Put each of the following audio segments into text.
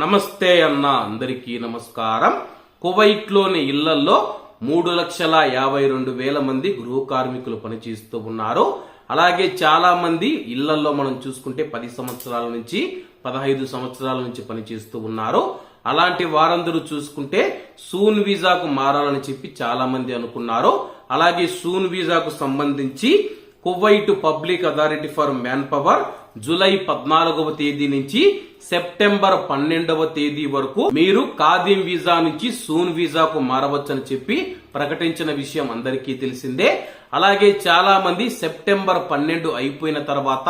నమస్తే అన్న అందరికీ నమస్కారం. కువైట్లోని ఇళ్లలో 3,52,000 మంది గృహ కార్మికులు పనిచేస్తూ ఉన్నారు. అలాగే చాలా మంది ఇళ్లలో మనం చూసుకుంటే 10 సంవత్సరాల నుంచి 15 సంవత్సరాల నుంచి పనిచేస్తూ ఉన్నారు. అలాంటి వారందరూ చూసుకుంటే సూన్ వీసాకు మారాలని చెప్పి చాలా మంది అనుకున్నారు. అలాగే సూన్ వీసాకు సంబంధించి Kuwait public authority for manpower జూలై 14వ తేదీ నుంచి సెప్టెంబర్ 12వ తేదీ వరకు మీరు ఖాదీం వీసా నుంచి సూన్ వీసాకు మారవచ్చని చెప్పి ప్రకటించిన విషయం అందరికీ తెలిసిందే. అలాగే చాలా మంది సెప్టెంబర్ 12 అయిపోయిన తర్వాత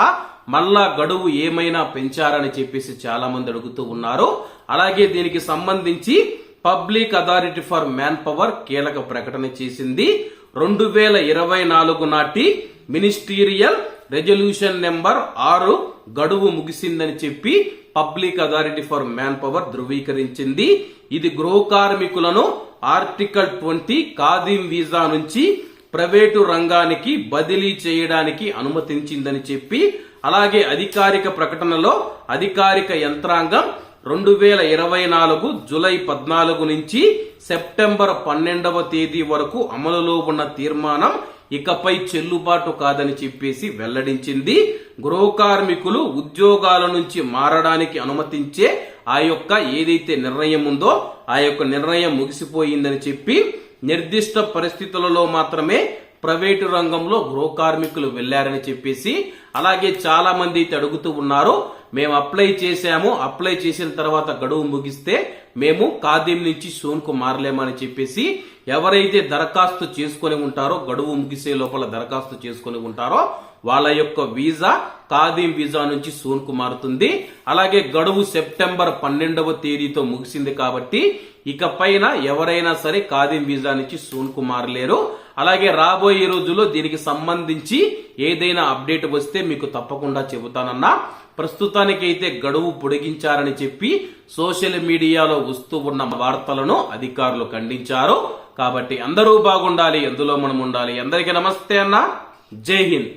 మళ్ళా గడువు ఏమైనా పెంచారని చెప్పేసి చాలా మంది అడుగుతూ ఉన్నారు. అలాగే దీనికి సంబంధించి public authority for man power కీలక ప్రకటన చేసింది. 2024 నాటి మినిస్టీరియల్ రెజల్యూషన్ నెంబర్ 6 గడువు ముగిసిందని చెప్పి public authority for manpower ధృవీకరించింది. ఇది గృహ కార్మికులను ఆర్టికల్ 20 ఖాదీం వీసా నుంచి ప్రైవేటు రంగానికి బదిలీ చేయడానికి అనుమతించిందని చెప్పి, అలాగే అధికారిక ప్రకటనలో అధికారిక యంత్రాంగం 2024 జూలై 14 నుంచి సెప్టెంబర్ 12వ తేదీ వరకు అమలులో ఉన్న తీర్మానం ఇకపై చెల్లుబాటు కాదని చెప్పేసి వెల్లడించింది. గృహ కార్మికులు ఉద్యోగాల నుంచి మారడానికి అనుమతించే ఆ యొక్క ఏదైతే నిర్ణయం ఉందో ఆ యొక్క నిర్ణయం ముగిసిపోయిందని చెప్పి, నిర్దిష్ట పరిస్థితులలో మాత్రమే ప్రైవేటు రంగంలో గృహ కార్మికులు వెళ్లారని చెప్పేసి, అలాగే చాలా మంది అయితే అడుగుతూ ఉన్నారు, మేము అప్లై చేశాము, అప్లై చేసిన తర్వాత గడువు ముగిస్తే మేము ఖాదీం నుంచి సూన్ కు మారలేమని చెప్పేసి ఎవరైతే దరఖాస్తు చేసుకుని ఉంటారో, గడువు ముగిసే లోపల దరఖాస్తు చేసుకుని ఉంటారో వాళ్ళ యొక్క వీసా ఖాదీం వీసా నుంచి సూన్ కు మారుతుంది. అలాగే గడువు సెప్టెంబర్ 12వ తేదీతో ముగిసింది కాబట్టి ఇక పైన ఎవరైనా సరే ఖాదీం వీసా నుంచి సూన్ కు మారలేరు. అలాగే రాబోయే రోజుల్లో దీనికి సంబంధించి ఏదైనా అప్డేట్ వస్తే మీకు తప్పకుండా చెబుతానన్నా. ప్రస్తుతానికి అయితే గడువు పొడిగించారని చెప్పి సోషల్ మీడియాలో వస్తూ ఉన్న వార్తలను అధికారులు ఖండించారు. కాబట్టి అందరూ బాగుండాలి, అందులో మనం ఉండాలి. అందరికీ నమస్తే అన్న, జై హింద్.